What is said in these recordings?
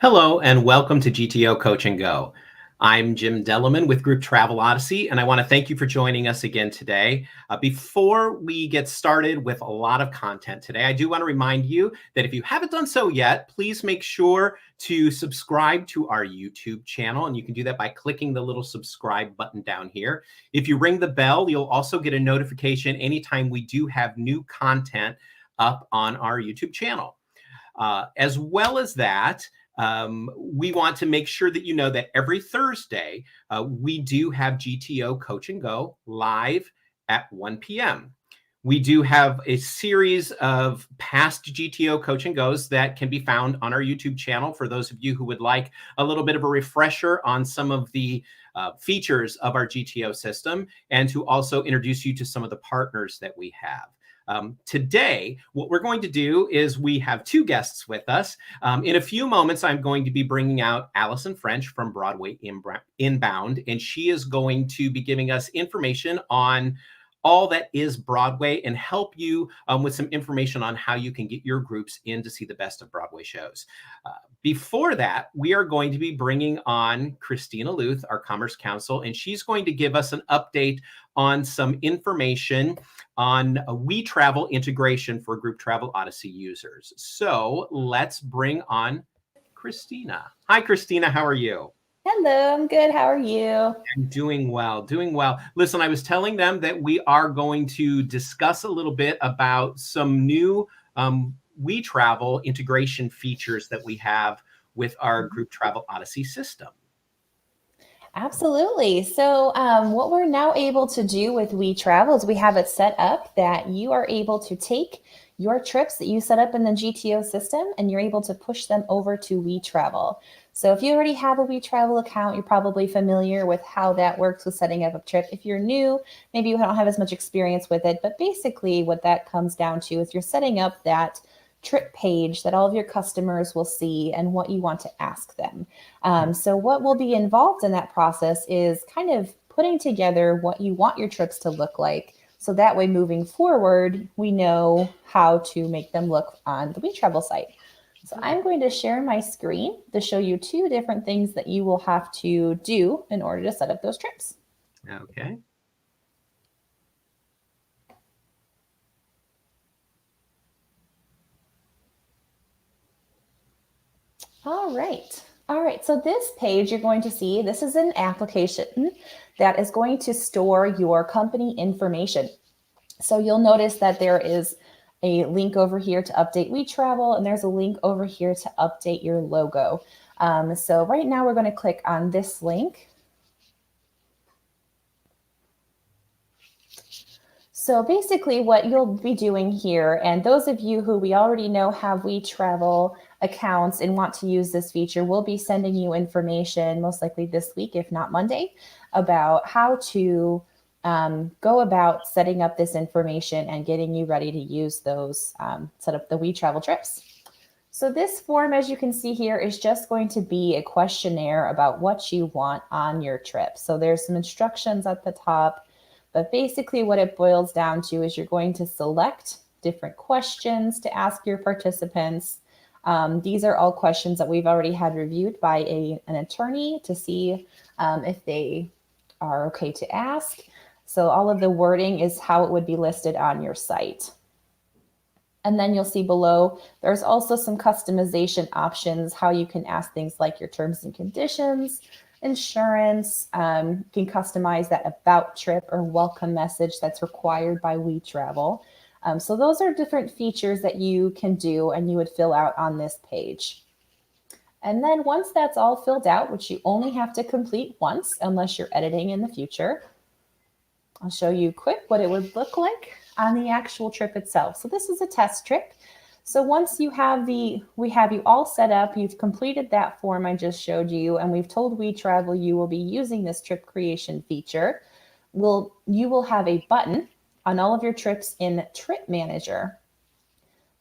Hello and welcome to GTO Coach and Go. I'm Jim Dellerman with Group Travel Odyssey, and I want to thank you for joining us again today. Before we get started with a lot of content today, I do want to remind you that if you haven't done so yet, please make sure to subscribe to our YouTube channel, and you can do that by clicking the little subscribe button down here. If you ring the bell, you'll also get a notification anytime we do have new content up on our YouTube channel. As well as that, we want to make sure that you know that every Thursday, we do have GTO Coach and Go live at 1 p.m. We do have a series of past GTO Coach and Goes that can be found on our YouTube channel for those of you who would like a little bit of a refresher on some of the features of our GTO system and to also introduce you to some of the partners that we have. Today, what we're going to do is we have two guests with us. In a few moments, I'm going to be bringing out Allison French from Broadway Inbound, and she is going to be giving us information on all that is Broadway and help you with some information on how you can get your groups in to see the best of Broadway shows. Before that, we are going to be bringing on Christina Luth, our Commerce Counsel, and she's going to give us an update on some information on a WeTravel integration for Group Travel Odyssey users. So let's bring on Christina. Hi, Christina. How are you? Hello, I'm good. How are you? I'm doing well, doing well. Listen, I was telling them that we are going to discuss a little bit about some new WeTravel integration features that we have with our Group Travel Odyssey system. Absolutely. So what we're now able to do with WeTravel is we have it set up that you are able to take your trips that you set up in the GTO system and you're able to push them over to WeTravel. So if you already have a WeTravel account, you're probably familiar with how that works with setting up a trip. If you're new, maybe you don't have as much experience with it, but basically what that comes down to is you're setting up that trip page that all of your customers will see and what you want to ask them. So what will be involved in that process is kind of putting together what you want your trips to look like. So that way, moving forward, we know how to make them look on the WeTravel site. So I'm going to share my screen to show you two different things that you will have to do in order to set up those trips. Okay. All right. All right. So this page you're going to see, this is an application that is going to store your company information. So you'll notice that there is a link over here to update WeTravel, and there's a link over here to update your logo. So right now we're going to click on this link. So basically what you'll be doing here, and those of you who we already know have WeTravel accounts and want to use this feature, we'll be sending you information most likely this week, if not Monday, about how to go about setting up this information and getting you ready to use those, set up the WeTravel trips. So this form, as you can see here, is just going to be a questionnaire about what you want on your trip. So there's some instructions at the top, but basically what it boils down to is you're going to select different questions to ask your participants. These are all questions that we've already had reviewed by an attorney to see if they are okay to ask. So all of the wording is how it would be listed on your site. And then you'll see below, there's also some customization options, how you can ask things like your terms and conditions, insurance, you can customize that about trip or welcome message that's required by WeTravel. So those are different features that you can do and you would fill out on this page. And then once that's all filled out, which you only have to complete once unless you're editing in the future, I'll show you quick what it would look like on the actual trip itself. So this is a test trip. So once we have you all set up, you've completed that form I just showed you, and we've told WeTravel you will be using this trip creation feature, you will have a button on all of your trips in Trip Manager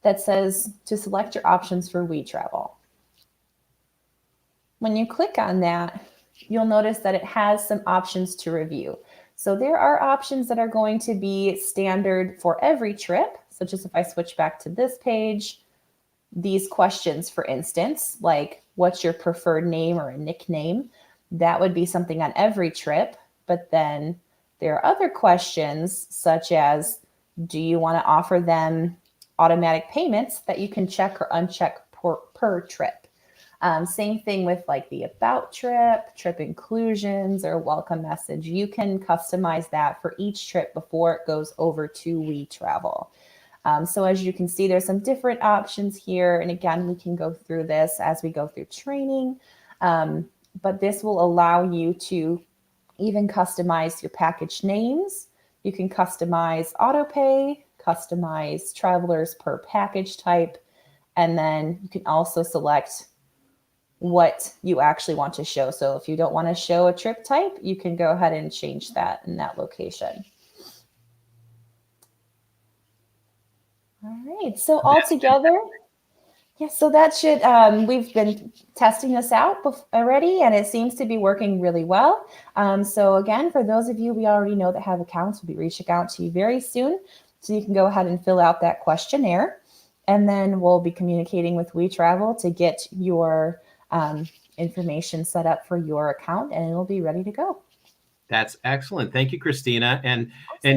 that says to select your options for WeTravel. When you click on that, you'll notice that it has some options to review. So there are options that are going to be standard for every trip, such as if I switch back to this page, these questions, for instance, like what's your preferred name or a nickname, that would be something on every trip. But then there are other questions such as, do you want to offer them automatic payments that you can check or uncheck per trip? Same thing with like the about trip inclusions, or welcome message. You can customize that for each trip before it goes over to WeTravel. So as you can see, there's some different options here. And again, we can go through this as we go through training. But this will allow you to even customize your package names. You can customize autopay, customize travelers per package type, and then you can also select what you actually want to show. So if you don't want to show a trip type, you can go ahead and change that in that location. All right, so all together, yeah, so that should, we've been testing this out already, and it seems to be working really well. So again, for those of you we already know that have accounts, we'll be reaching out to you very soon. So you can go ahead and fill out that questionnaire, and then we'll be communicating with WeTravel to get your information set up for your account, and it'll be ready to go. That's excellent. Thank you, Christina. And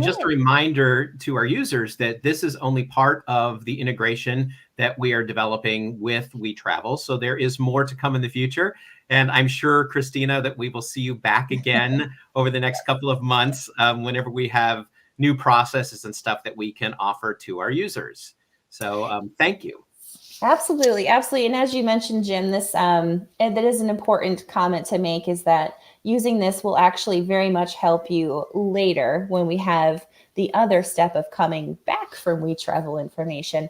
just a reminder to our users that this is only part of the integration that we are developing with WeTravel. So there is more to come in the future. And I'm sure, Christina, that we will see you back again over the next couple of months whenever we have new processes and stuff that we can offer to our users. So thank you. Absolutely. Absolutely. And as you mentioned, Jim, this that is an important comment to make, is that using this will actually very much help you later when we have the other step of coming back from WeTravel information.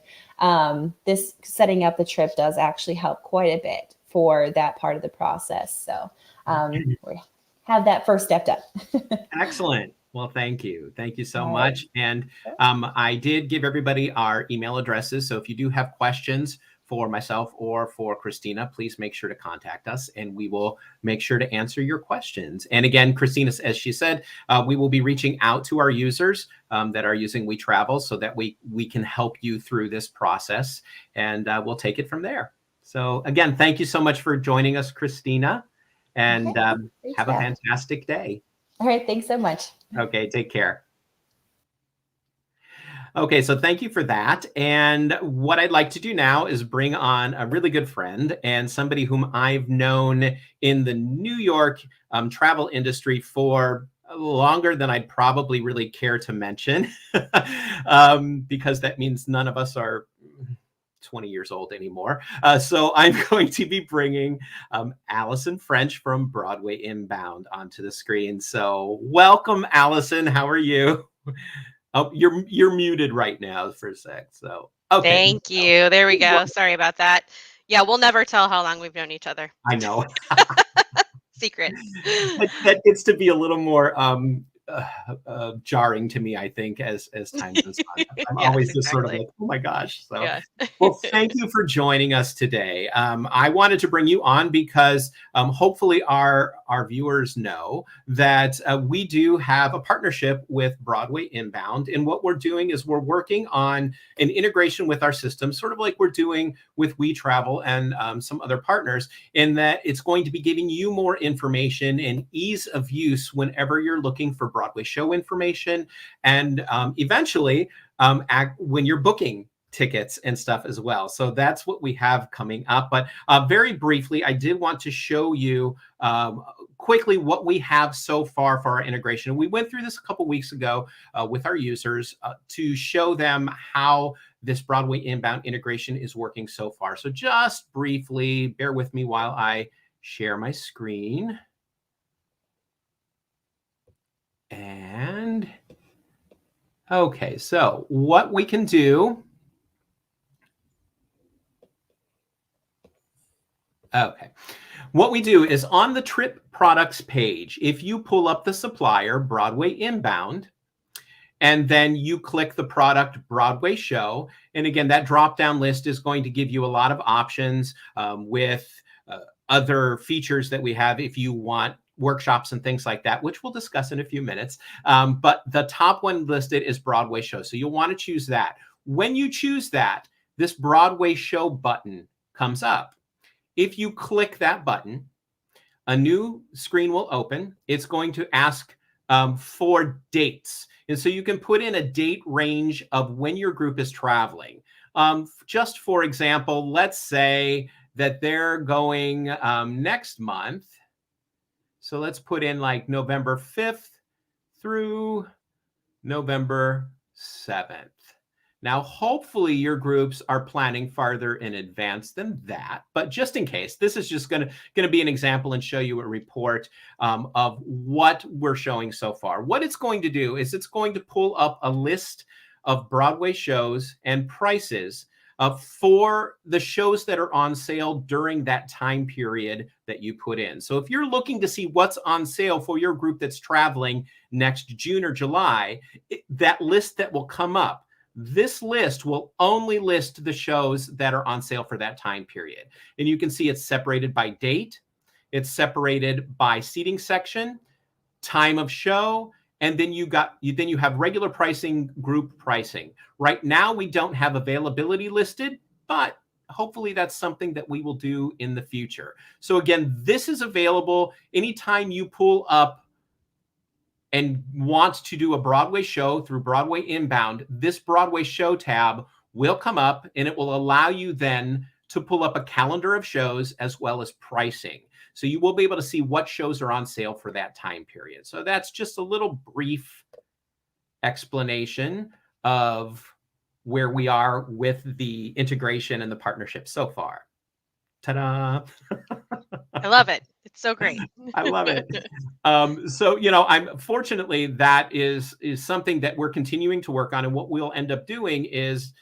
This setting up the trip does actually help quite a bit for that part of the process. So we have that first step done. Excellent. Well, thank you. Thank you so much. And I did give everybody our email addresses. So if you do have questions for myself or for Christina, please make sure to contact us and we will make sure to answer your questions. And again, Christina, as she said, we will be reaching out to our users that are using WeTravel so that we can help you through this process, and we'll take it from there. So again, thank you so much for joining us, Christina, and have a fantastic day. All right. Thanks so much. Okay. Take care. Okay. So thank you for that. And what I'd like to do now is bring on a really good friend and somebody whom I've known in the New York travel industry for longer than I'd probably really care to mention, because that means none of us are 20 years old anymore. So I'm going to be bringing Allison French from Broadway Inbound onto the screen. So welcome, Allison. How are you? Oh, you're muted right now for a sec. So okay. Thank you. There we go. Sorry about that. Yeah, we'll never tell how long we've known each other. I know. Secret. That gets to be a little more jarring to me, I think, as time goes on. I'm always just sort of like, oh my gosh. So, well, thank you for joining us today. I wanted to bring you on because hopefully our viewers know that we do have a partnership with Broadway Inbound. And what we're doing is we're working on an integration with our system, sort of like we're doing with WeTravel and some other partners, in that it's going to be giving you more information and ease of use whenever you're looking for Broadway show information, and eventually when you're booking tickets and stuff as well. So that's what we have coming up. But very briefly, I did want to show you quickly what we have so far for our integration. We went through this a couple weeks ago with our users to show them how this Broadway Inbound integration is working so far. So just briefly, bear with me while I share my screen. And okay, so what we can do. Okay, what we do is on the trip products page, if you pull up the supplier Broadway Inbound, and then you click the product Broadway show, and again, that drop-down list is going to give you a lot of options with other features that we have if you want workshops and things like that, which we'll discuss in a few minutes. But the top one listed is Broadway show. So you'll want to choose that. When you choose that, this Broadway show button comes up. If you click that button, a new screen will open. It's going to ask for dates. And so you can put in a date range of when your group is traveling. Just for example, let's say that they're going next month. So let's put in like November 5th through November 7th. Now, hopefully your groups are planning farther in advance than that, but just in case, this is just going to be an example and show you a report of what we're showing so far. What it's going to do is it's going to pull up a list of Broadway shows and prices for the shows that are on sale during that time period that you put in. So if you're looking to see what's on sale for your group that's traveling next June or July, that list that will come up, this list will only list the shows that are on sale for that time period. And you can see it's separated by date, it's separated by seating section, time of show, and then you have regular pricing, group pricing. Right now, we don't have availability listed, but hopefully that's something that we will do in the future. So again, this is available anytime you pull up and want to do a Broadway show through Broadway Inbound. This Broadway show tab will come up and it will allow you then to pull up a calendar of shows as well as pricing. So you will be able to see what shows are on sale for that time period. So that's just a little brief explanation of where we are with the integration and the partnership so far. Ta-da! I love it. It's so great. I love it. So, fortunately, that is something that we're continuing to work on. And what we'll end up doing is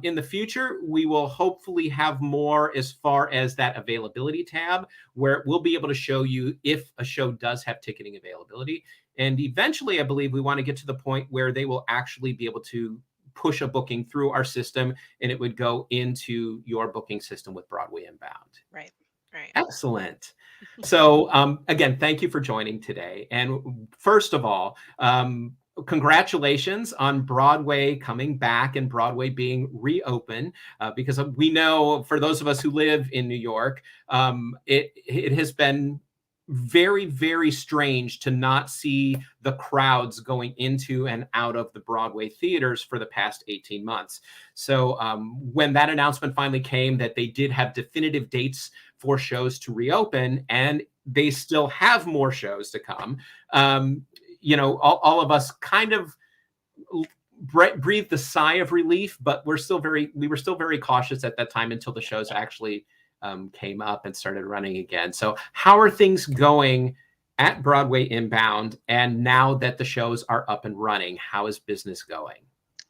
in the future, we will hopefully have more as far as that availability tab, where we'll be able to show you if a show does have ticketing availability. And eventually, I believe we want to get to the point where they will actually be able to push a booking through our system and it would go into your booking system with Broadway Inbound. Right. Excellent. So again, thank you for joining today. And first of all, congratulations on Broadway coming back and Broadway being reopened, because we know for those of us who live in New York, it has been very, very strange to not see the crowds going into and out of the Broadway theaters for the past 18 months. So when that announcement finally came that they did have definitive dates for shows to reopen, and they still have more shows to come, all of us kind of breathed a sigh of relief, but we were still very cautious at that time until the shows actually came up and started running again. So how are things going at Broadway Inbound? And now that the shows are up and running, how is business going?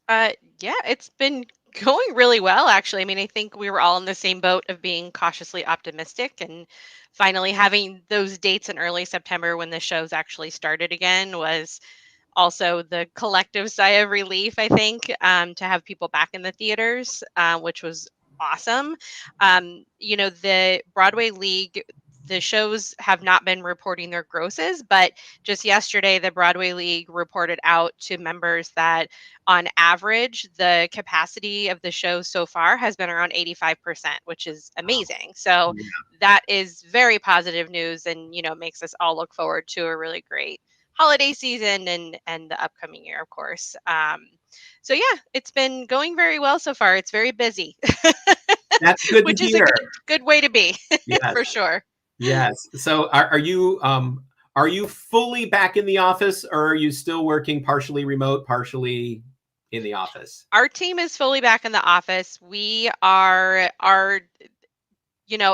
Yeah, it's been going really well, actually. I mean, I think we were all in the same boat of being cautiously optimistic, and finally having those dates in early September when the shows actually started again was also the collective sigh of relief, I think, to have people back in the theaters, which was awesome. The Broadway League, the shows have not been reporting their grosses, but just yesterday, the Broadway League reported out to members that on average, the capacity of the show so far has been around 85%, which is amazing. So that is very positive news and, makes us all look forward to a really great holiday season and the upcoming year, of course. So yeah, it's been going very well so far. It's very busy. That's good which to is hear. a good way to be. Yes. For sure. Yes. So are you fully back in the office, or are you still working partially remote, partially in the office? Our team is fully back in the office. We are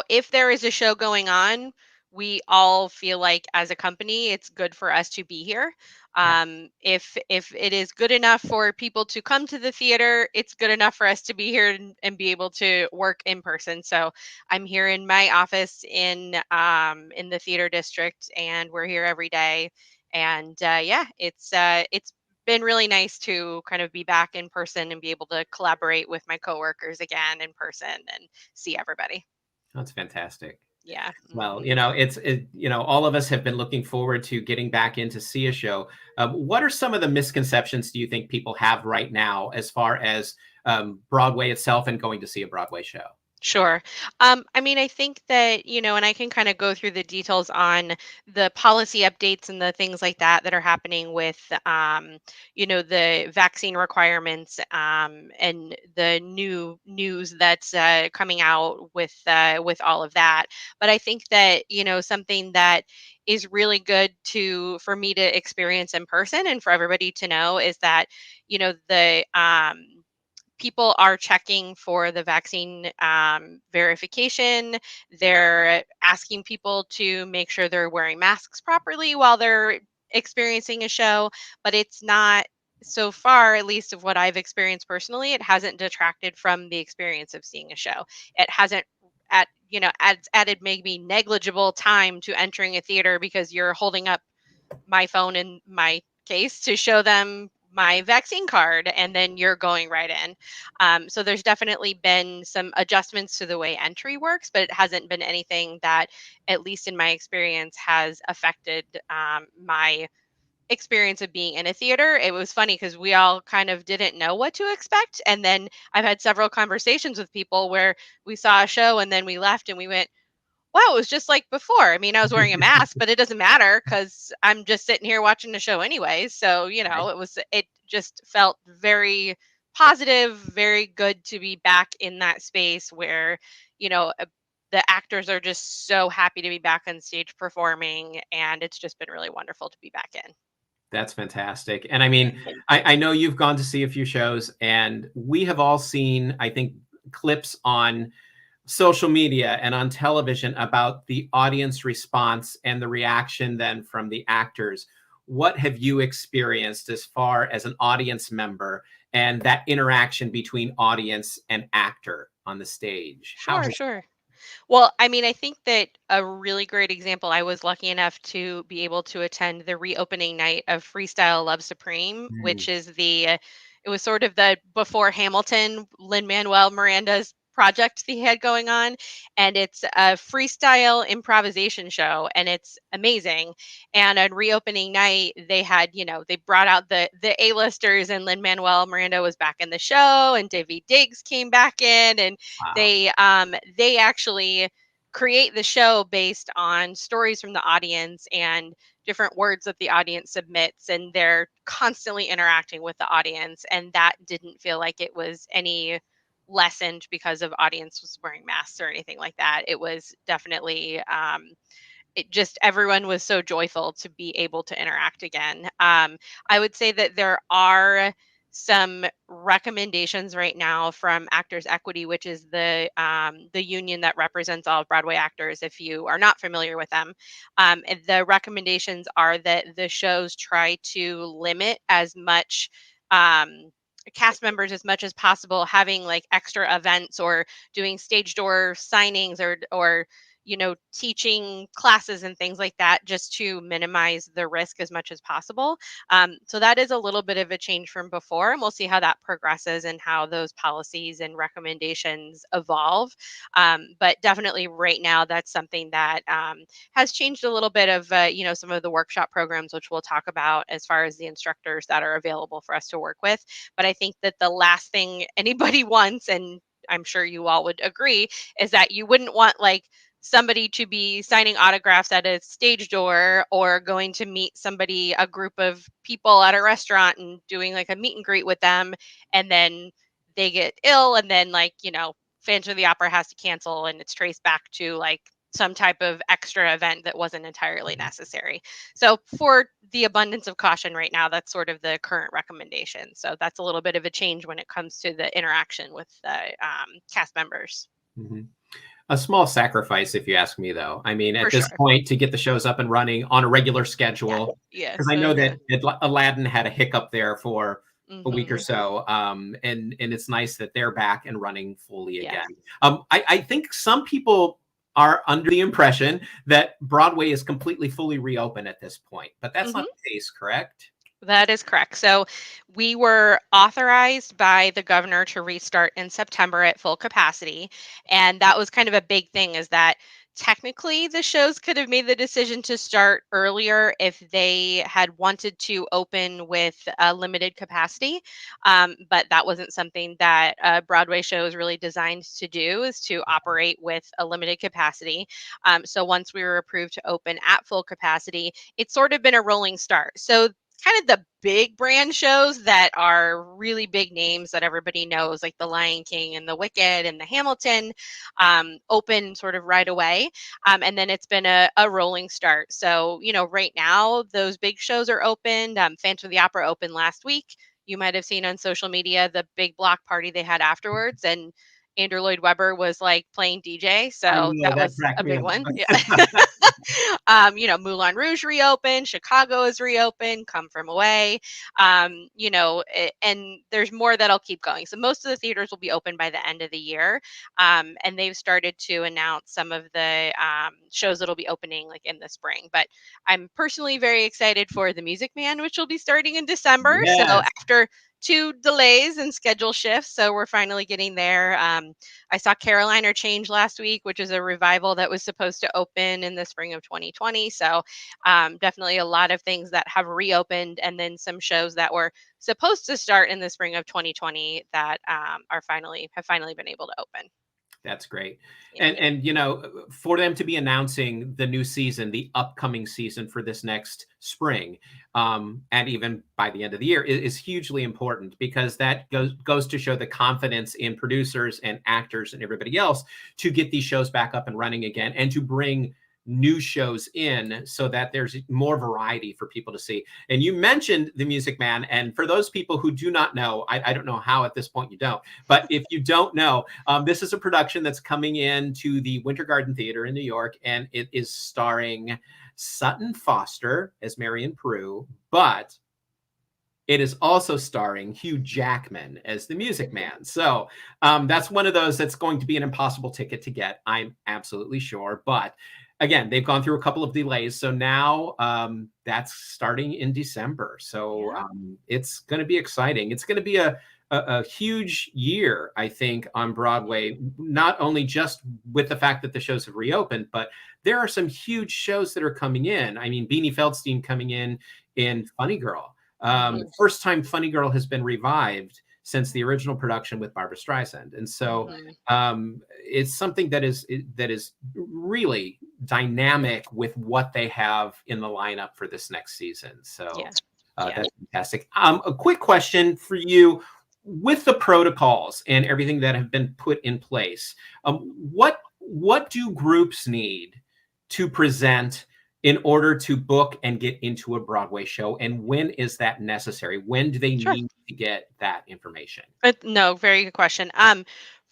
if there is a show going on, we all feel like as a company, it's good for us to be here. If it is good enough for people to come to the theater, it's good enough for us to be here and be able to work in person. So I'm here in my office in the theater district, and we're here every day. And it's been really nice to kind of be back in person and be able to collaborate with my coworkers again in person and see everybody. That's fantastic. Yeah. Well, all of us have been looking forward to getting back in to see a show. What are some of the misconceptions do you think people have right now as far as Broadway itself and going to see a Broadway show? Sure. I mean, I think that, and I can kind of go through the details on the policy updates and the things like that that are happening with, the vaccine requirements, and the new news that's coming out with all of that. But I think that, something that is really good for me to experience in person and for everybody to know is that, the people are checking for the vaccine verification. They're asking people to make sure they're wearing masks properly while they're experiencing a show, but it's not, so far, at least of what I've experienced personally, it hasn't detracted from the experience of seeing a show. It hasn't added maybe negligible time to entering a theater because you're holding up my phone in my case to show them my vaccine card and then you're going right in. So there's definitely been some adjustments to the way entry works, but it hasn't been anything that, at least in my experience, has affected my experience of being in a theater. It was funny because we all kind of didn't know what to expect. And then I've had several conversations with people where we saw a show and then we left and we went, wow, it was just like before. I mean, I was wearing a mask, but it doesn't matter because I'm just sitting here watching the show anyway. So, Right. it just felt very positive, very good to be back in that space where, the actors are just so happy to be back on stage performing. And it's just been really wonderful to be back in. That's fantastic. And I mean, I know you've gone to see a few shows, and we have all seen, I think, clips on social media and on television about the audience response and the reaction then from the actors. What have you experienced as far as an audience member and that interaction between audience and actor on the stage? How Sure, has sure. Well, I mean, I think that a really great example, I was lucky enough to be able to attend the reopening night of Freestyle Love Supreme, Mm, which is it was sort of the before Hamilton, Lin-Manuel Miranda's project that he had going on. And it's a freestyle improvisation show and it's amazing. And on reopening night, they had, they brought out the A-listers and Lin-Manuel Miranda was back in the show and David Diggs came back in and wow. they actually create the show based on stories from the audience and different words that the audience submits, and they're constantly interacting with the audience, and that didn't feel like it was any lessened because of audience was wearing masks or anything like that. It was definitely it just, everyone was so joyful to be able to interact again. I would say that there are some recommendations right now from Actors Equity, which is the union that represents all of Broadway actors. If you are not familiar with them, and the recommendations are that the shows try to limit as much. Cast members as much as possible having like extra events or doing stage door signings or teaching classes and things like that just to minimize the risk as much as possible. So that is a little bit of a change from before, and we'll see how that progresses and how those policies and recommendations evolve. But definitely right now, that's something that has changed a little bit of, some of the workshop programs, which we'll talk about as far as the instructors that are available for us to work with. But I think that the last thing anybody wants, and I'm sure you all would agree, is that you wouldn't want like somebody to be signing autographs at a stage door or going to meet somebody, a group of people at a restaurant and doing like a meet and greet with them. And then they get ill. And then, like, Phantom of the Opera has to cancel and it's traced back to like some type of extra event that wasn't entirely necessary. So, for the abundance of caution right now, that's sort of the current recommendation. So, that's a little bit of a change when it comes to the interaction with the cast members. Mhm. A small sacrifice, if you ask me, though. I mean, For at this sure. point, to get the shows up and running on a regular Yeah. schedule, because Yes. I know Uh-huh. that Aladdin had a hiccup there for a week or Mhm. so, and it's nice that they're back and running fully Yes. again. I think some people are under the impression that Broadway is completely fully reopened at this point, but that's Mhm. not the case, correct? That is correct. So we were authorized by the governor to restart in September at full capacity, and that was kind of a big thing, is that technically the shows could have made the decision to start earlier if they had wanted to open with a limited capacity. But that wasn't something that a Broadway show is really designed to do, is to operate with a limited capacity. So once we were approved to open at full capacity, it's sort of been a rolling start. So kind of the big brand shows that are really big names that everybody knows, like The Lion King and The Wicked and The Hamilton, open sort of right away. And then it's been a rolling start. So, right now, those big shows are opened. Phantom of the Opera opened last week. You might have seen on social media the big block party they had afterwards. And Andrew Lloyd Webber was like playing DJ. I So know that that was cracked a me big up. one. Yeah. Moulin Rouge reopened, Chicago is reopened, Come From Away, and there's more that'll keep going. So most of the theaters will be open by the end of the year, and they've started to announce some of the shows that'll be opening like in the spring. But I'm personally very excited for The Music Man, which will be starting in December. So Yes. after 2 delays and schedule shifts, so we're finally getting there. I saw Caroline or Change last week, which is a revival that was supposed to open in the spring of 2020. So definitely a lot of things that have reopened, and then some shows that were supposed to start in the spring of 2020 that have finally been able to open. That's great. Yeah. And for them to be announcing the new season, the upcoming season for this next spring, and even by the end of the year is hugely important, because that goes to show the confidence in producers and actors and everybody else to get these shows back up and running again, and to bring new shows in so that there's more variety for people to see. And you mentioned The Music Man, and for those people who do not know, I don't know how at this point you don't, but if you don't know, this is a production that's coming into the Winter Garden Theater in New York, and it is starring Sutton Foster as Marion Prue, but it is also starring Hugh Jackman as the Music Man. So that's one of those that's going to be an impossible ticket to get, I'm absolutely sure. But again, they've gone through a couple of delays. So now that's starting in December. So Yeah. it's going to be exciting. It's going to be a huge year, I think, on Broadway, not only just with the fact that the shows have reopened, but there are some huge shows that are coming in. I mean, Beanie Feldstein coming in Funny Girl. Mhm. First time Funny Girl has been revived since the original production with Barbara Streisand. And so it's something that is really dynamic with what they have in the lineup for this next season. So Yeah. that's fantastic. A quick question for you. With the protocols and everything that have been put in place, what do groups need to present in order to book and get into a Broadway show? And when is that necessary? When do they Sure. need to get that information? No, very good question.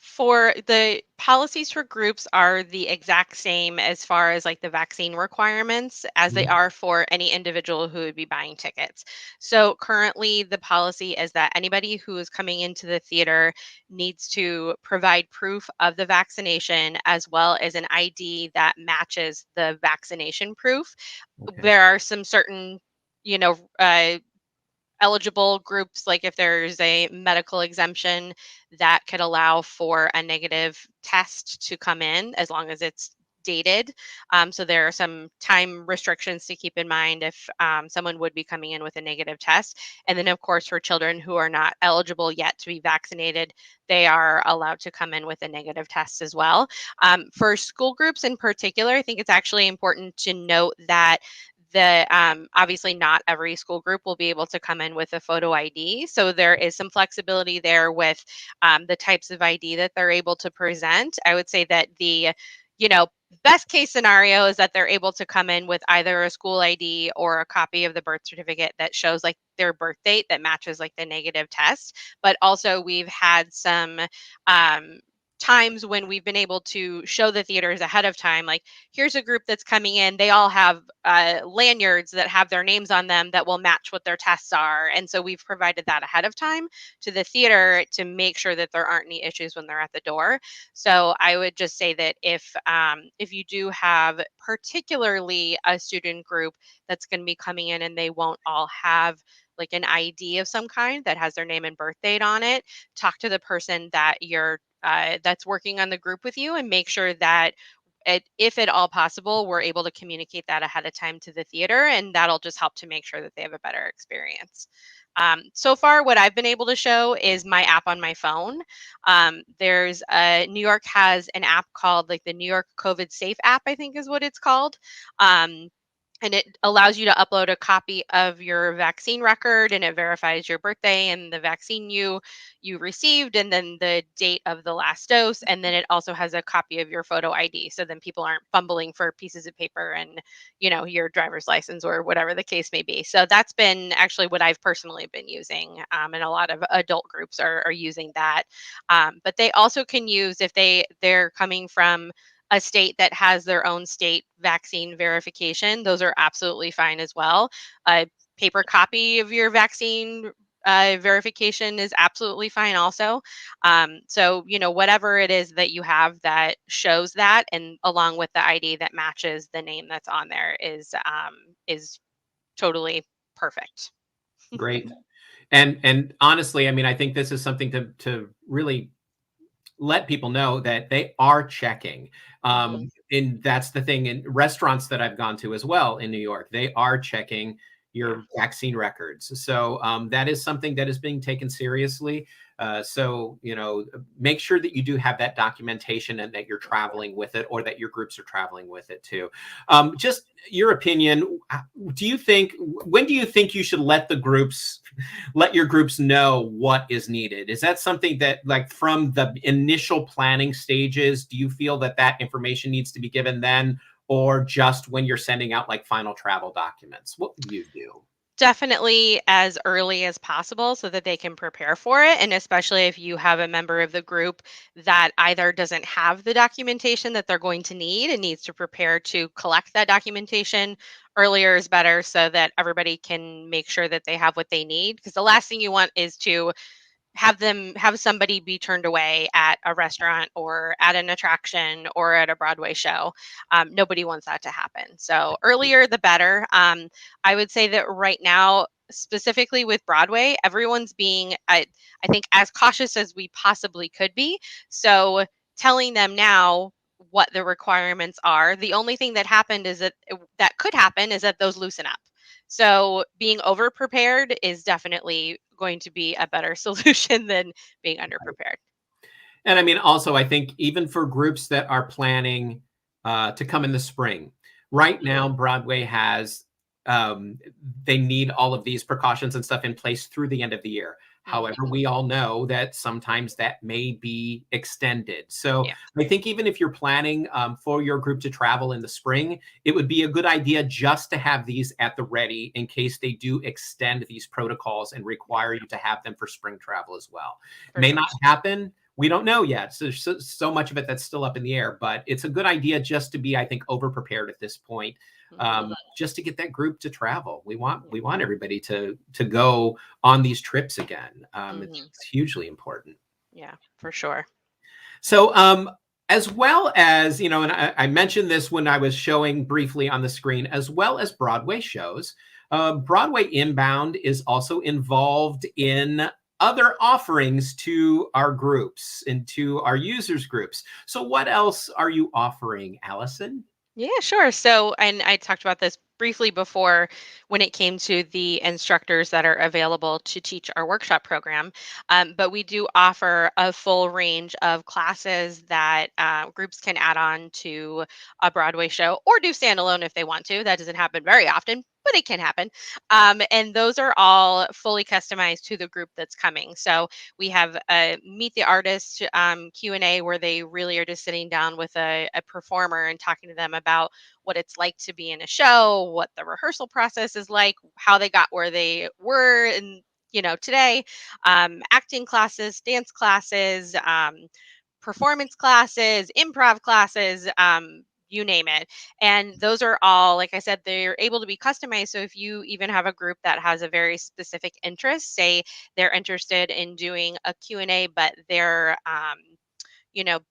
For the policies for groups are the exact same as far as like the vaccine requirements as they Mhm. are for any individual who would be buying tickets. So currently the policy is that anybody who is coming into the theater needs to provide proof of the vaccination as well as an ID that matches the vaccination proof. Okay. There are some certain, you know, uh, eligible groups, like if there's a medical exemption that could allow for a negative test to come in as long as it's dated. So there are some time restrictions to keep in mind if someone would be coming in with a negative test. And then, of course, for children who are not eligible yet to be vaccinated, they are allowed to come in with a negative test as well. For school groups in particular, I think it's actually important to note that obviously not every school group will be able to come in with a photo ID. So there is some flexibility there with the types of ID that they're able to present. I would say that you know, best case scenario is that they're able to come in with either a school ID or a copy of the birth certificate that shows like their birth date that matches like the negative test. But also we've had some um, times when we've been able to show the theaters ahead of time, like here's a group that's coming in, they all have lanyards that have their names on them that will match what their tests are, and so we've provided that ahead of time to the theater to make sure that there aren't any issues when they're at the door. So I would just say that if you do have particularly a student group that's going to be coming in and they won't all have like an ID of some kind that has their name and birth date on it, talk to the person that you're that's working on the group with you and make sure that if at all possible, we're able to communicate that ahead of time to the theater, and that'll just help to make sure that they have a better experience. So far, what I've been able to show is my app on my phone. New York has an app called like the New York COVID Safe app, I think is what it's called. Um, and it allows you to upload a copy of your vaccine record, and it verifies your birthday and the vaccine you received, and then the date of the last dose, and then it also has a copy of your photo ID, so then people aren't fumbling for pieces of paper and your driver's license or whatever the case may be. So that's been actually what I've personally been using, and a lot of adult groups are using that. But they also can use, if they're coming from a state that has their own state vaccine verification, those are absolutely fine as well. A paper copy of your vaccine verification is absolutely fine also. So, whatever it is that you have that shows that, and along with the ID that matches the name that's on there, is totally perfect. Great. And honestly, I mean, I think this is something to really let people know that they are checking. Mhm. And that's the thing in restaurants that I've gone to as well in New York. They are checking Yeah. your vaccine records. So that is something that is being taken seriously. So, make sure that you do have that documentation and that you're traveling with it, or that your groups are traveling with it too. Just your opinion. When do you think you should let your groups know what is needed? Is that something that, like, from the initial planning stages, do you feel that information needs to be given then, or just when you're sending out like final travel documents? What do you do? Definitely as early as possible so that they can prepare for it. And especially if you have a member of the group that either doesn't have the documentation that they're going to need and needs to prepare to collect that documentation, earlier is better so that everybody can make sure that they have what they need. Because the last thing you want is to have somebody be turned away at a restaurant or at an attraction or at a Broadway show. Nobody wants that to happen. So earlier the better. I would say that right now, specifically with Broadway, everyone's being, I think, as cautious as we possibly could be. So telling them now what the requirements are. The only thing that happened is that could happen is that those loosen up. So being over prepared is definitely going to be a better solution than being underprepared. And I mean, also, I think even for groups that are planning to come in the spring, right now, Broadway has, they need all of these precautions and stuff in place through the end of the year. However, Mhm. we all know that sometimes that may be extended. So Yeah, I think even if you're planning for your group to travel in the spring, it would be a good idea just to have these at the ready in case they do extend these protocols and require you to have them for spring travel as well. for May sure. not happen. We don't know yet. So there's so much of it that's still up in the air, but it's a good idea just to be, I think, over prepared at this point, Mhm. just to get that group to travel. We want everybody to go on these trips again. Mhm. It's hugely important. Yeah, for sure. So, as well as, and I mentioned this when I was showing briefly on the screen, as well as Broadway shows, Broadway Inbound is also involved in other offerings to our groups and to our users groups. So, what else are you offering, Allison? Yeah, sure. So, and I talked about this briefly before when it came to the instructors that are available to teach our workshop program. But we do offer a full range of classes that groups can add on to a Broadway show or do standalone if they want to. That doesn't happen very often, but it can happen. And those are all fully customized to the group that's coming. So we have a Meet the Artist Q&A where they really are just sitting down with a performer and talking to them about what it's like to be in a show, what the rehearsal process is like, how they got where they were, and today, acting classes, dance classes, performance classes, improv classes, you name it. And those are all, like I said, they're able to be customized. So if you even have a group that has a very specific interest, say they're interested in doing a Q&A, but they're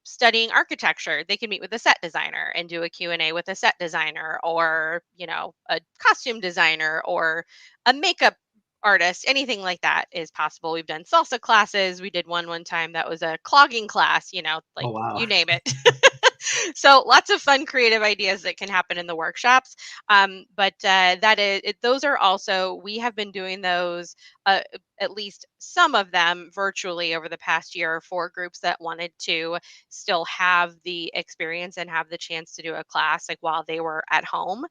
studying architecture, they can meet with a set designer and do a Q&A with a set designer, or a costume designer or a makeup artist. Anything like that is possible. We've done salsa classes. We did one time that was a clogging class, Oh, like wow. you name it. So lots of fun creative ideas that can happen in the workshops. But those are also, we have been doing those, at least some of them virtually over the past year for groups that wanted to still have the experience and have the chance to do a class like while they were at home.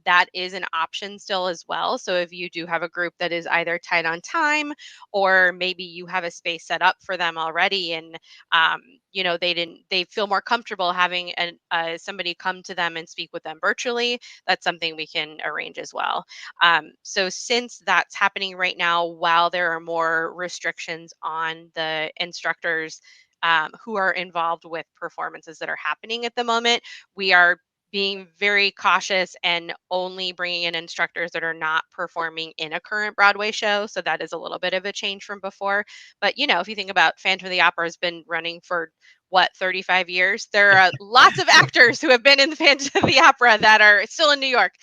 That is an option still as well. So if you do have a group that is either tight on time, or maybe you have a space set up for them already, and um, they feel more comfortable having somebody come to them and speak with them virtually, that's something we can arrange as well. So since that's happening right now, while there are more restrictions on the instructors who are involved with performances that are happening at the moment, we are being very cautious and only bringing in instructors that are not performing in a current Broadway show. So that is a little bit of a change from before. But if you think about Phantom of the Opera has been running for what, 35 years, there are lots of actors who have been in the Phantom of the Opera that are still in New York.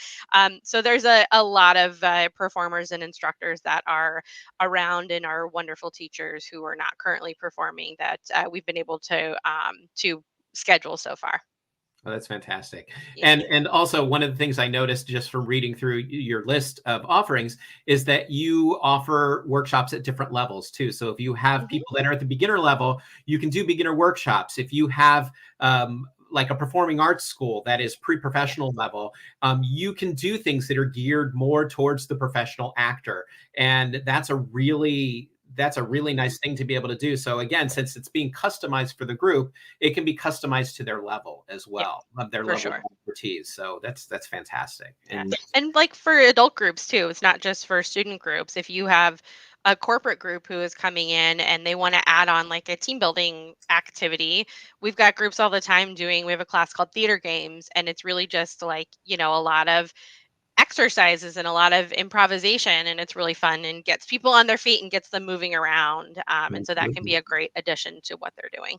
So there's a lot of performers and instructors that are around and are wonderful teachers who are not currently performing that we've been able to schedule so far. Oh, that's fantastic. Yeah. And also one of the things I noticed just from reading through your list of offerings is that you offer workshops at different levels too. So if you have Mhm. people that are at the beginner level, you can do beginner workshops. If you have like a performing arts school that is pre-professional level, you can do things that are geared more towards the professional actor. And that's a really nice thing to be able to do. So again, since it's being customized for the group, it can be customized to their level as Yeah, well, of their for level of sure. expertise. So that's fantastic. Yeah. And And like for adult groups too, it's not just for student groups. If you have a corporate group who is coming in and they want to add on like a team building activity, we've got groups all the time we have a class called theater games, and it's really just like, a lot of exercises and a lot of improvisation, and it's really fun and gets people on their feet and gets them moving around. And so that can be absolutely. a great addition to what they're doing.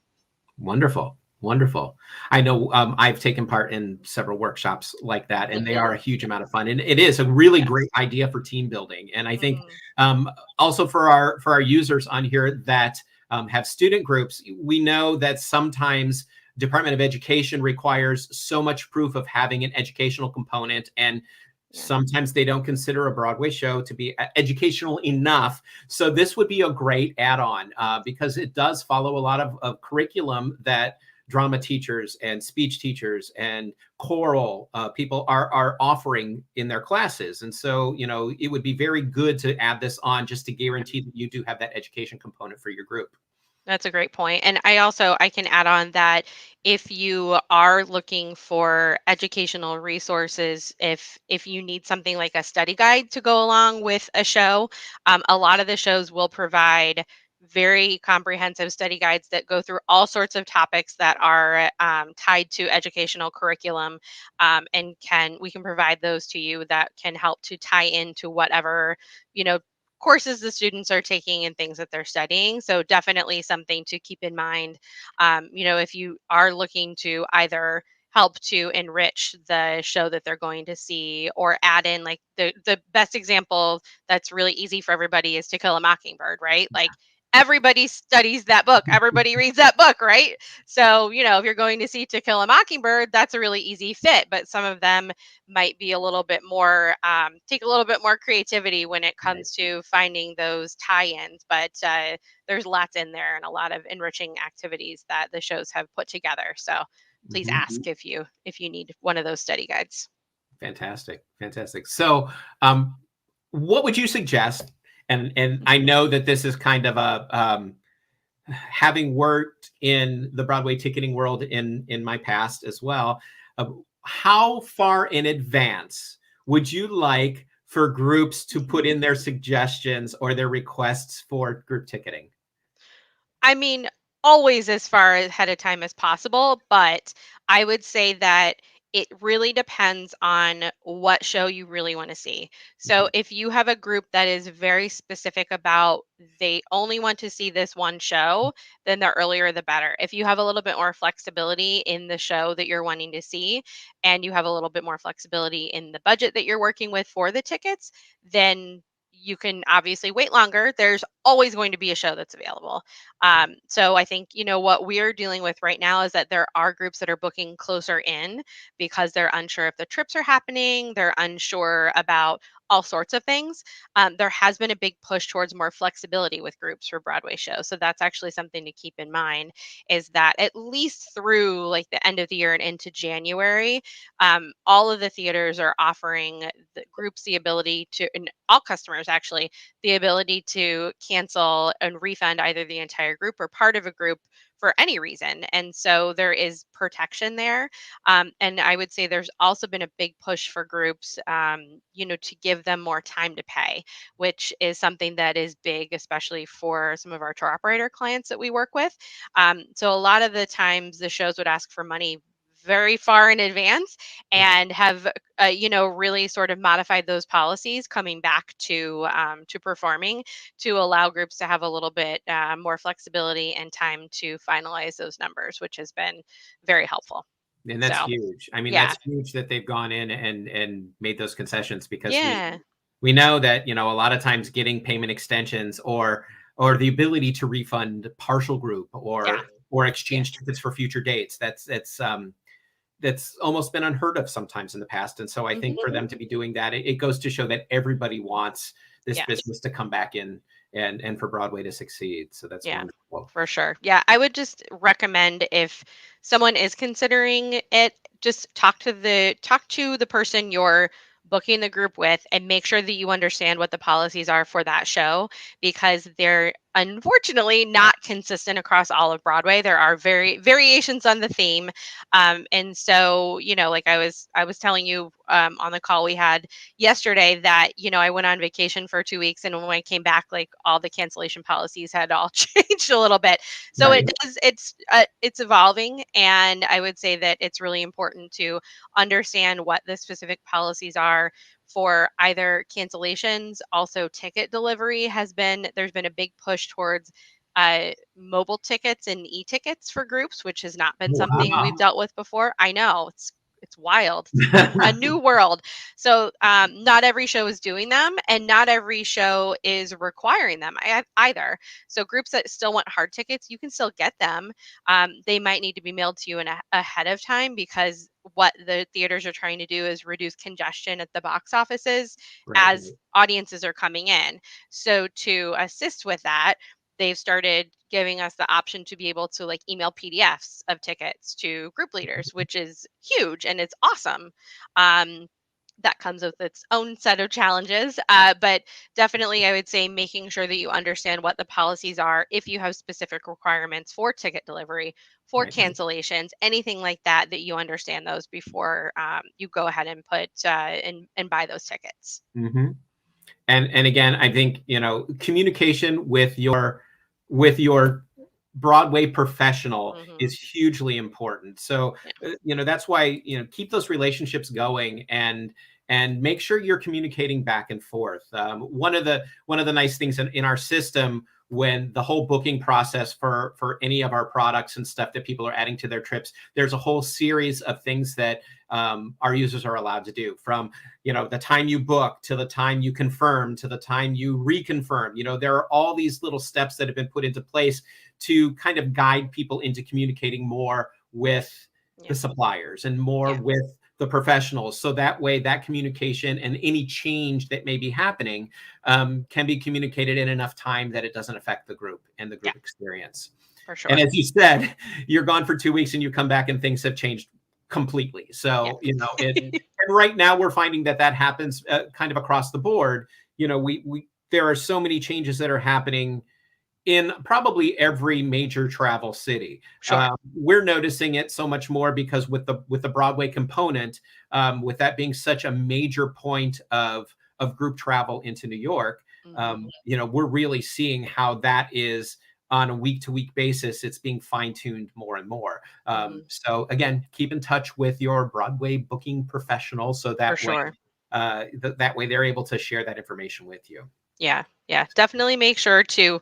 Wonderful. Wonderful. I know I've taken part in several workshops like that, and they Hmm. are a huge amount of fun. And it is a really great Yes. idea for team building. And I think Mm, also for our users on here that have student groups, we know that sometimes Department of Education requires so much proof of having an educational component, and yeah. sometimes they don't consider a Broadway show to be educational enough. So this would be a great add-on because it does follow a lot of curriculum that drama teachers and speech teachers and choral people are offering in their classes. And so, it would be very good to add this on just to guarantee that you do have that education component for your group. That's a great point. And I can add on that if you are looking for educational resources, if you need something like a study guide to go along with a show, a lot of the shows will provide very comprehensive study guides that go through all sorts of topics that are tied to educational curriculum, and can we can provide those to you that can help to tie into whatever you know courses the students are taking and things that they're studying. So definitely something to keep in mind. If you are looking to either help to enrich the show that they're going to see or add in like the best example that's really easy for everybody is To Kill a Mockingbird, right? Like everybody studies that book, everybody reads that book, right? So, if you're going to see To Kill a Mockingbird, that's a really easy fit, but some of them might be a little bit more take a little bit more creativity when it Right. comes to finding those tie-ins, but there's lots in there and a lot of enriching activities that the shows have put together. So please Mhm. ask if you need one of those study guides. Fantastic, fantastic. So, what would you suggest? And I know that this is kind of a having worked in the Broadway ticketing world in my past as well. Uh, how far in advance would you like for groups to put in their suggestions or their requests for group ticketing? I mean, always as far ahead of time as possible, but I would say that it really depends on what show you really want to see. So Mhm. if you have a group that is very specific about they only want to see this one show, then the earlier the better. If you have a little bit more flexibility in the show that you're wanting to see and you have a little bit more flexibility in the budget that you're working with for the tickets, then you can obviously wait longer. There's always going to be a show that's available. So I think, what we're dealing with right now is that there are groups that are booking closer in because they're unsure if the trips are happening. They're unsure about all sorts of things. There has been a big push towards more flexibility with groups for Broadway shows. So that's actually something to keep in mind, is that at least through like the end of the year and into January, all of the theaters are offering the groups the ability to, and all customers actually, the ability to cancel and refund either the entire group or part of a group for any reason. And so there is protection there. And I would say there's also been a big push for groups, to give them more time to pay, which is something that is big, especially for some of our tour operator clients that we work with. So a lot of the times the shows would ask for money very far in advance and have really sort of modified those policies coming back to performing, to allow groups to have a little bit more flexibility and time to finalize those numbers, which has been very helpful. And that's So huge. I mean, yeah, that's huge that they've gone in and made those concessions, because yeah, we know that, a lot of times getting payment extensions or the ability to refund partial group yeah, or yeah. exchange tickets for future dates, that's almost been unheard of sometimes in the past. And so I think Hmm. for them to be doing that, it goes to show that everybody wants this Yes. business to come back in and for Broadway to succeed. So that's Yeah, wonderful. for sure. Yeah, I would just recommend, if someone is considering it, just talk to the person you're booking the group with and make sure that you understand what the policies are for that show, because they're unfortunately not consistent across all of Broadway. There are variations on the theme. And so, like I was telling you on the call we had yesterday, that I went on vacation for 2 weeks, and when I came back, like all the cancellation policies had all changed a little bit. So Right. it does, it's evolving, and I would say that it's really important to understand what the specific policies are for either cancellations. Also, ticket delivery there's been a big push towards mobile tickets and e-tickets for groups, which has not been something we've Wow. dealt with before. I know, it's wild. It's a new world. So not every show is doing them, and not every show is requiring them either. So groups that still want hard tickets, you can still get them. They might need to be mailed to you ahead of time, because what the theaters are trying to do is reduce congestion at the box offices Right. as audiences are coming in. So to assist with that, they've started giving us the option to be able to like email PDFs of tickets to group leaders, which is huge and it's awesome. Um, that comes with its own set of challenges, but definitely I would say making sure that you understand what the policies are, if you have specific requirements for ticket delivery, for Right. cancellations, anything like that, that you understand those before you go ahead and put and buy those tickets. Hmm. And again, I think, communication with your Broadway professional Hmm. is hugely important. So, Yeah. that's why, keep those relationships going and make sure you're communicating back and forth. One of the nice things in our system, when the whole booking process for any of our products and stuff that people are adding to their trips, there's a whole series of things that our users are allowed to do, from the time you book to the time you confirm to the time you reconfirm. There are all these little steps that have been put into place to kind of guide people into communicating more with Yeah. the suppliers and more Yeah. with the professionals. So that way, that communication and any change that may be happening can be communicated in enough time that it doesn't affect the group and the Yeah. group experience. For And sure. as you said, you're gone for 2 weeks and you come back and things have changed completely. Yeah. So, and right now we're finding that happens kind of across the board. We there are so many changes that are happening in probably every major travel city. Sure. We're noticing it so much more because with the Broadway component, with that being such a major point of group travel into New York, Hmm. we're really seeing how that is on a week to week basis. It's being fine tuned more and more. Hmm. So again, keep in touch with your Broadway booking professional so For that way sure. that way they're able to share that information with you. Yeah. Yeah. Definitely make sure to,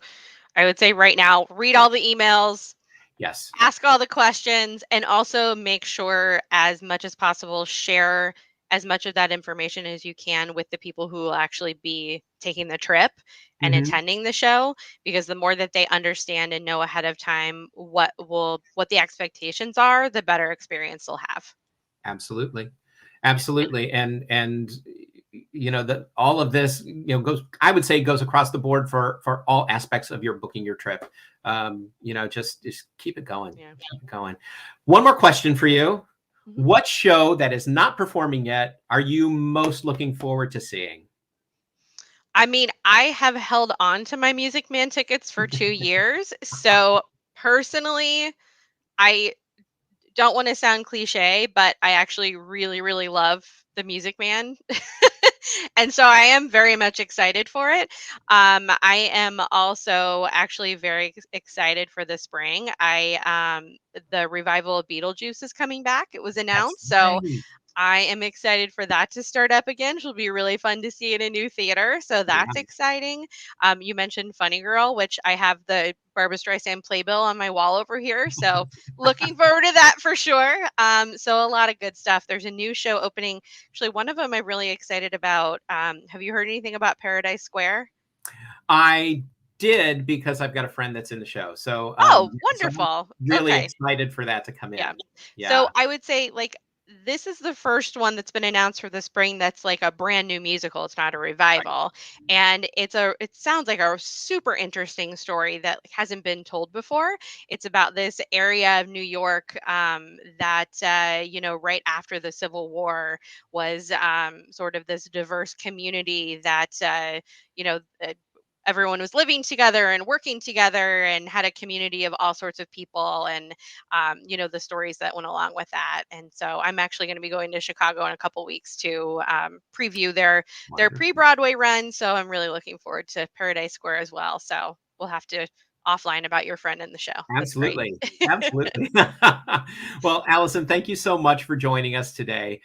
I would say right now, read all the emails, Yes. ask all the questions, and also make sure as much as possible share as much of that information as you can with the people who will actually be taking the trip and Mhm. attending the show, because the more that they understand and know ahead of time what the expectations are, the better experience they'll have. Absolutely. Yeah. Absolutely. And that all of this, goes, I would say, goes across the board for all aspects of your booking your trip. Just keep it going. Yeah. Keep it going. One more question for you. Mhm. What show that is not performing yet are you most looking forward to seeing? I mean, I have held on to my Music Man tickets for 2 years. So personally, I don't want to sound cliche, but I actually really, really love the Music Man. And so I am very much excited for it. I am also actually very excited for the spring. The revival of Beetlejuice is coming back. It was That's announced. So right. I am excited for that to start up again. It'll be really fun to see in a new theater. So Yeah. that's exciting. You mentioned Funny Girl, which I have the Barbara Streisand playbill on my wall over here. So looking forward to that for sure. So a lot of good stuff. There's a new show opening. Actually, one of them I'm really excited about. Have you heard anything about Paradise Square? I did, because I've got a friend that's in the show. So, Oh, so I'm wonderful. really Okay. excited for that to come Yeah. in. So Yeah. I would say like this is the first one that's been announced for the spring that's like a brand new musical. It's not a Right. revival. And it sounds like a super interesting story that hasn't been told before. It's about this area of New York that right after the Civil War was sort of this diverse community that you know uh, everyone was living together and working together and had a community of all sorts of people, and the stories that went along with that. And so I'm actually going to be going to Chicago in a couple weeks to preview their Wonderful. pre-Broadway run. So I'm really looking forward to Paradise Square as well. So we'll have to offline about your friend in the show. That's great. Absolutely. Absolutely. Well, Allison, thank you so much for joining us today.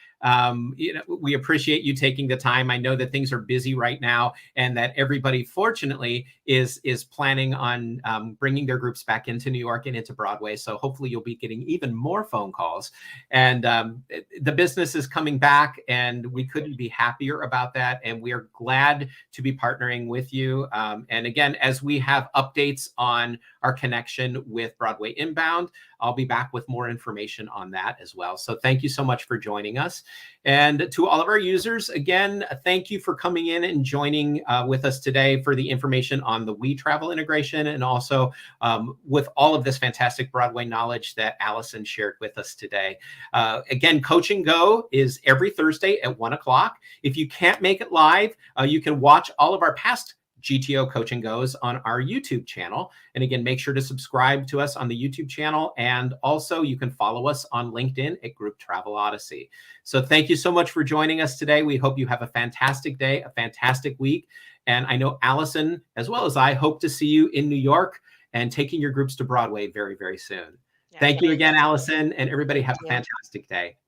We appreciate you taking the time. I know that things are busy right now, and that everybody, fortunately, is planning on bringing their groups back into New York and into Broadway. So hopefully, you'll be getting even more phone calls. And the business is coming back, and we couldn't be happier about that. And we are glad to be partnering with you. And again, as we have updates on our connection with Broadway Inbound, I'll be back with more information on that as well. So thank you so much for joining us. And to all of our users, again, thank you for coming in and joining with us today for the information on the We Travel integration, and also with all of this fantastic Broadway knowledge that Allison shared with us today. Again, Coach and Go is every Thursday at 1 o'clock. If you can't make it live, you can watch all of our past GTO Coach and Goes on our YouTube channel. And again, make sure to subscribe to us on the YouTube channel. And also you can follow us on LinkedIn at Group Travel Odyssey. So thank you so much for joining us today. We hope you have a fantastic day, a fantastic week. And I know Allison, as well as I, hope to see you in New York and taking your groups to Broadway very, very soon. Yeah, Thank you thank again, Allison, and everybody have a you. fantastic day.